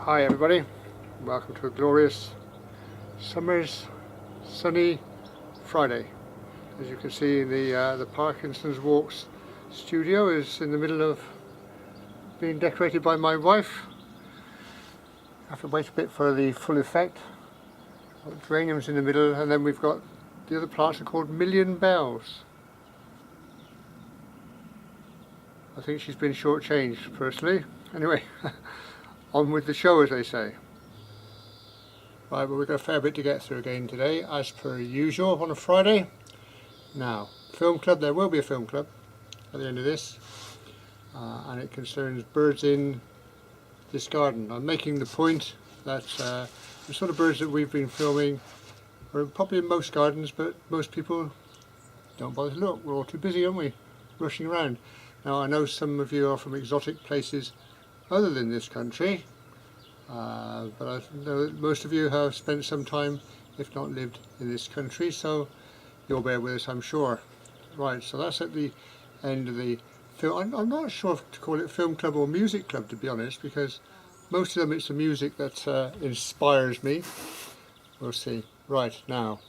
Hi everybody, welcome to a glorious summer's sunny Friday. As you can see, the Parkinson's Walks studio is in the middle of being decorated by my wife. I have to wait a bit for the full effect. Geraniums in the middle, and then we've got the other plants are called Million Bells. I think she's been shortchanged personally. Anyway, on with the show, as they say. Right, but we've got a fair bit to get through again today, as per usual on a Friday. Now, film club, there will be a film club at the end of this, and it concerns birds in this garden. I'm making the point that the sort of birds that we've been filming are probably in most gardens, but most people don't bother to look. We're all too busy, aren't we, rushing around. Now, I know some of you are from exotic places other than this country, but I know that most of you have spent some time, if not lived, in this country, so you'll bear with us, I'm sure. Right, so that's at the end of the film. I'm not sure if to call it film club or music club, to be honest, because most of them it's the music that inspires me. We'll see. Right, now,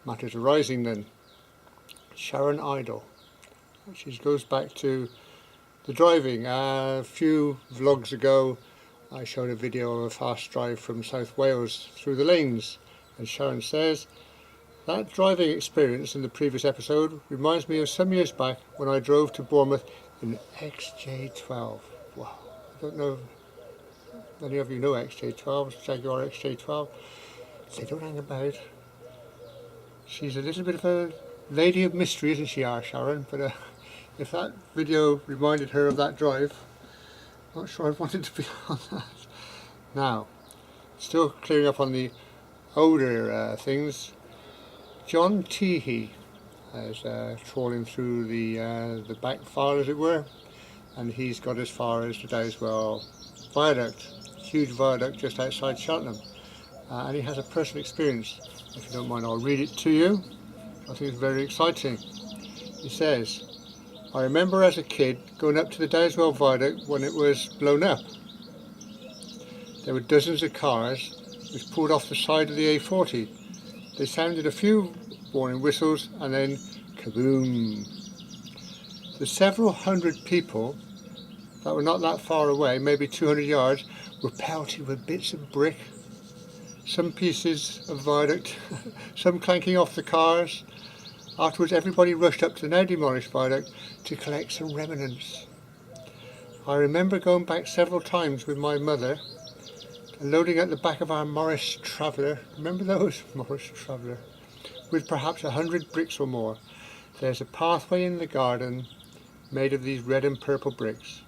matters arising then. Sharon Idle. She goes back to the driving. A few vlogs ago I showed a video of a fast drive from South Wales through the lanes, and Sharon says, that driving experience in the previous episode reminds me of some years back when I drove to Bournemouth in XJ12. Wow, I don't know if any of you know XJ12, Jaguar XJ12. They don't hang about. She's a little bit of a lady of mystery, isn't she, our Sharon? But if that video reminded her of that drive, I'm not sure I'd wanted to be on that. Now, still clearing up on the older things. John Teehee is trawling through the back file, as it were, and he's got as far as the Dowswell Viaduct, huge viaduct just outside Cheltenham, and he has a personal experience. If you don't mind, I'll read it to you. I think it's very exciting. He says, I remember as a kid going up to the Dowswell Viaduct when it was blown up. There were dozens of cars which pulled off the side of the A40. They sounded a few warning whistles and then kaboom. The several hundred people that were not that far away, maybe 200 yards, were pelted with bits of brick, some pieces of viaduct, some clanking off the cars. Afterwards, everybody rushed up to the now demolished viaduct to collect some remnants. I remember going back several times with my mother and loading at the back of our Morris Traveller. Remember those? Morris Traveller. With perhaps 100 bricks or more. There's a pathway in the garden made of these red and purple bricks.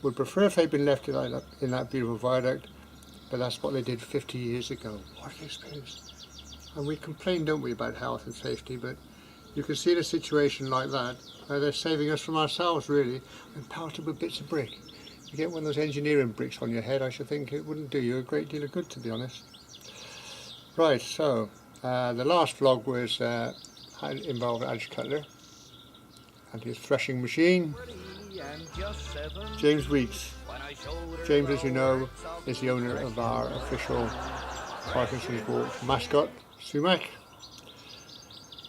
Would prefer if they'd been left in that beautiful viaduct, but that's what they did 50 years ago. What an experience. And we complain, don't we, about health and safety, but you can see in a situation like that, they're saving us from ourselves, really, and pelted with bits of brick. You get one of those engineering bricks on your head, I should think it wouldn't do you a great deal of good, to be honest. Right, so, the last vlog was involved Adge Cutler and his threshing machine. James Weeks. James, as you know, is the owner of our official Parkinson's Walk mascot, Sumac.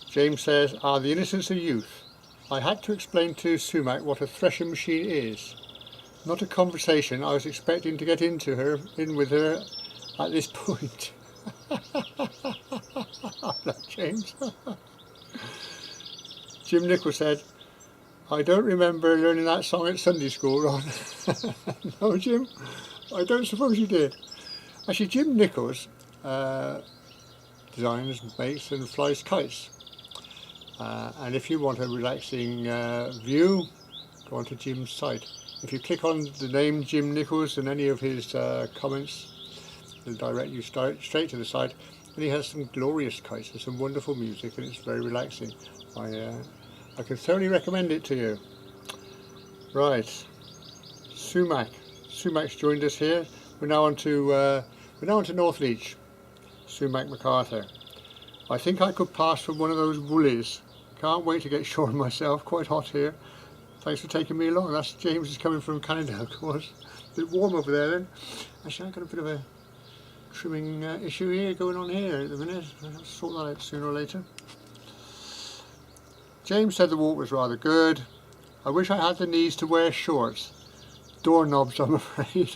James says, the innocence of youth. I had to explain to Sumac what a threshing machine is. Not a conversation I was expecting to get in with her at this point. James. Jim Nichols said, I don't remember learning that song at Sunday school, Ron. No, Jim, I don't suppose you did. Actually, Jim Nichols designs, makes and flies kites. And if you want a relaxing view, go on to Jim's site. If you click on the name Jim Nichols and any of his comments, it'll direct you straight to the site. And he has some glorious kites and some wonderful music, and it's very relaxing. I can thoroughly recommend it to you. Right, Sumac. Sumac's joined us here. We're now on to North Leach. Sumac MacArthur. I think I could pass for one of those woolies. Can't wait to get shorn myself. Quite hot here. Thanks for taking me along. That's James is coming from Canada, of course. bit warm over there then. Actually, I've got a bit of a trimming issue here going on here at the minute. I'll sort that out sooner or later. James said the walk was rather good. I wish I had the knees to wear shorts. Doorknobs, I'm afraid.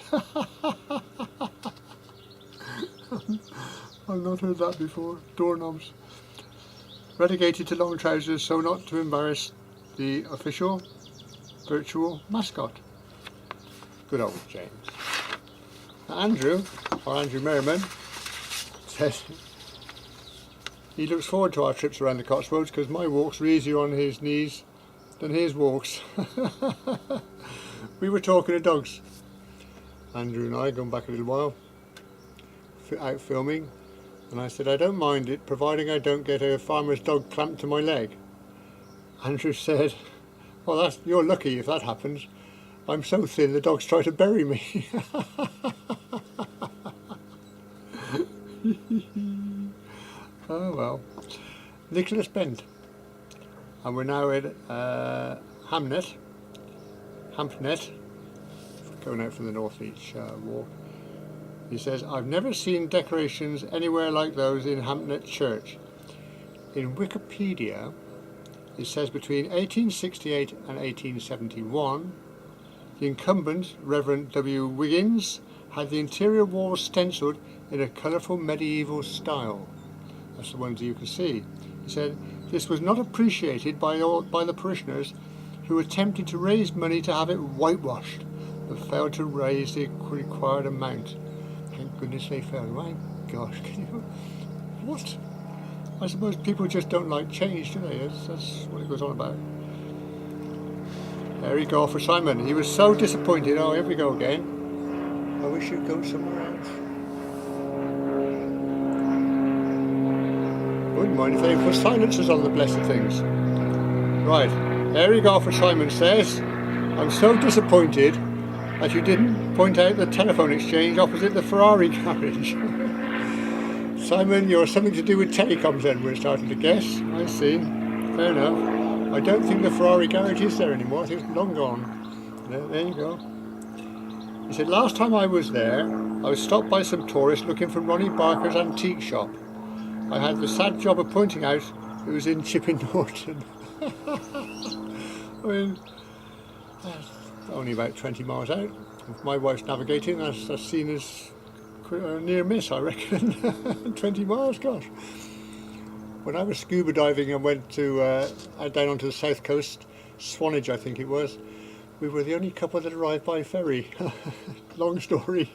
I've not heard that before. Doorknobs. Relegated to long trousers so not to embarrass the official virtual mascot. Good old James. Andrew, or Andrew Merriman, says he looks forward to our trips around the Cotswolds because my walks are easier on his knees than his walks. We were talking of dogs, Andrew and I, going back a little while, out filming, and I said I don't mind it providing I don't get a farmer's dog clamped to my leg. Andrew said, well, you're lucky if that happens. I'm so thin the dogs try to bury me. Oh well. Nicholas Bent. And we're now at Hampnet, going out from the North Beach walk. He says, I've never seen decorations anywhere like those in Hampnet Church. In Wikipedia, it says between 1868 and 1871, the incumbent, Reverend W. Wiggins, had the interior walls stencilled in a colourful medieval style. That's the ones you can see. He said, this was not appreciated by the parishioners who attempted to raise money to have it whitewashed, but failed to raise the required amount. Thank goodness they failed. My gosh, can you... What? I suppose people just don't like change, do they? That's what it goes on about. There we go for Simon. He was so disappointed. Oh, here we go again. I wish you'd go somewhere else. Wouldn't mind if they put silencers on the blessed things. Right, there we go for Simon says, I'm so disappointed that you didn't point out the telephone exchange opposite the Ferrari garage. Simon, you're something to do with telecoms then, we're starting to guess. I see. Fair enough. I don't think the Ferrari garage is there anymore. I think it's long gone. There you go. He said, last time I was there, I was stopped by some tourists looking for Ronnie Barker's antique shop. I had the sad job of pointing out it was in Chipping Norton. I mean, that's only about 20 miles out. If my wife's navigating, that's seen as a near miss, I reckon. 20 miles, gosh. When I was scuba diving and went to down onto the south coast, Swanage I think it was, we were the only couple that arrived by ferry. Long story.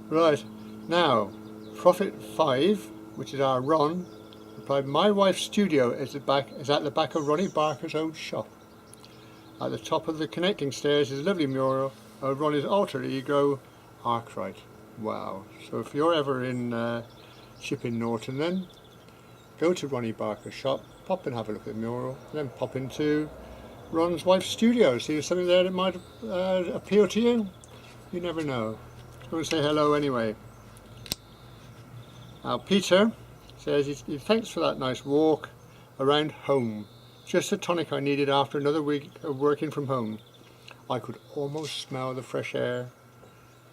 Right, now, Prophet 5, which is our Ron, replied, my wife's studio is at the back of Ronnie Barker's old shop. At the top of the connecting stairs is a lovely mural of Ronnie's alter ego, Arkwright. Wow. So if you're ever in Chipping Norton then, go to Ronnie Barker's shop, pop and have a look at the mural, and then pop into Ron's wife's studio. See if there's something there that might appeal to you. You never know. Go and say hello anyway. Now Peter says he thanks for that nice walk around home. Just the tonic I needed after another week of working from home. I could almost smell the fresh air.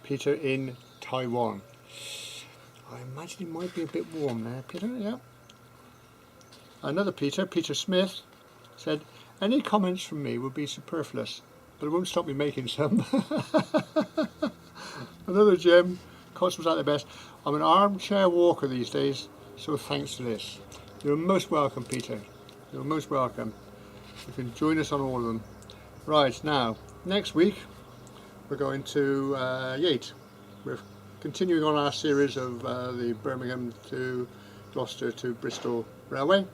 Peter in Taiwan. I imagine it might be a bit warm there, Peter, yeah. Another Peter, Peter Smith, said, any comments from me would be superfluous, but it won't stop me making some. Another gem, Cotswolds at their best. I'm an armchair walker these days, so thanks to this. You're most welcome, Peter. You're most welcome. You can join us on all of them. Right, now, next week we're going to Yate. We're continuing on our series of the Birmingham to Gloucester to Bristol Railway.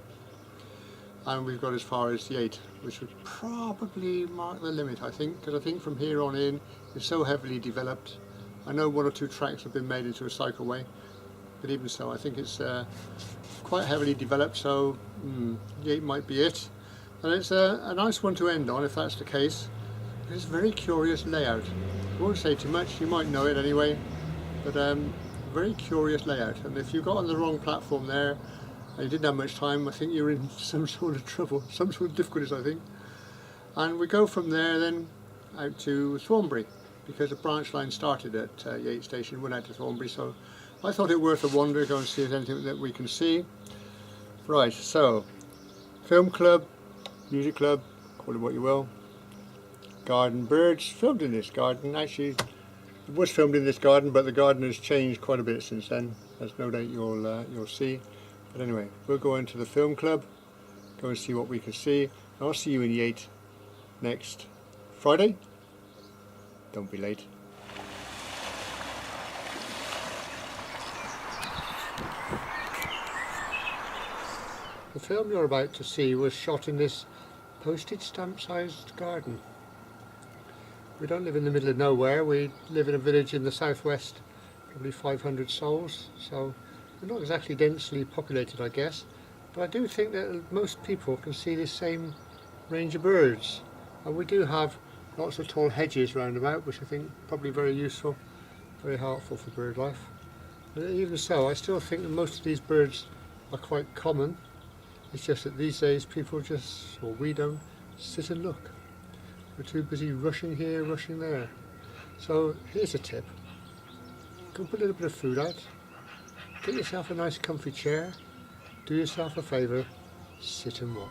And we've got as far as Yate, which would probably mark the limit, I think, because I think from here on in it's so heavily developed. I know one or two tracks have been made into a cycleway, but even so, I think it's quite heavily developed, so Yate might be it. And it's a nice one to end on, if that's the case. It's a very curious layout. I won't say too much, you might know it anyway, but very curious layout. And if you got on the wrong platform there, and you didn't have much time, I think you're in some sort of trouble, some sort of difficulties, I think. And we go from there then out to Thornbury. because the branch line started at Yates Station, went out to Thornbury, so I thought it worth a wander, go and see if there's anything that we can see. Right, so film club, music club, call it what you will. Garden birds, filmed in this garden. Actually, it was filmed in this garden, but the garden has changed quite a bit since then, as no doubt you'll see. But anyway, we'll go into the film club, go and see what we can see. And I'll see you in Yate next Friday. Don't be late. The film you're about to see was shot in this postage stamp sized garden. We don't live in the middle of nowhere, we live in a village in the southwest, probably 500 souls, so we're not exactly densely populated, I guess, but I do think that most people can see the same range of birds. And we do have lots of tall hedges round about, which I think probably very useful, very helpful for bird life. But even so, I still think that most of these birds are quite common. It's just that these days people just, or we don't, sit and look. We're too busy rushing here, rushing there. So here's a tip. Go put a little bit of food out, get yourself a nice comfy chair, do yourself a favour, sit and watch.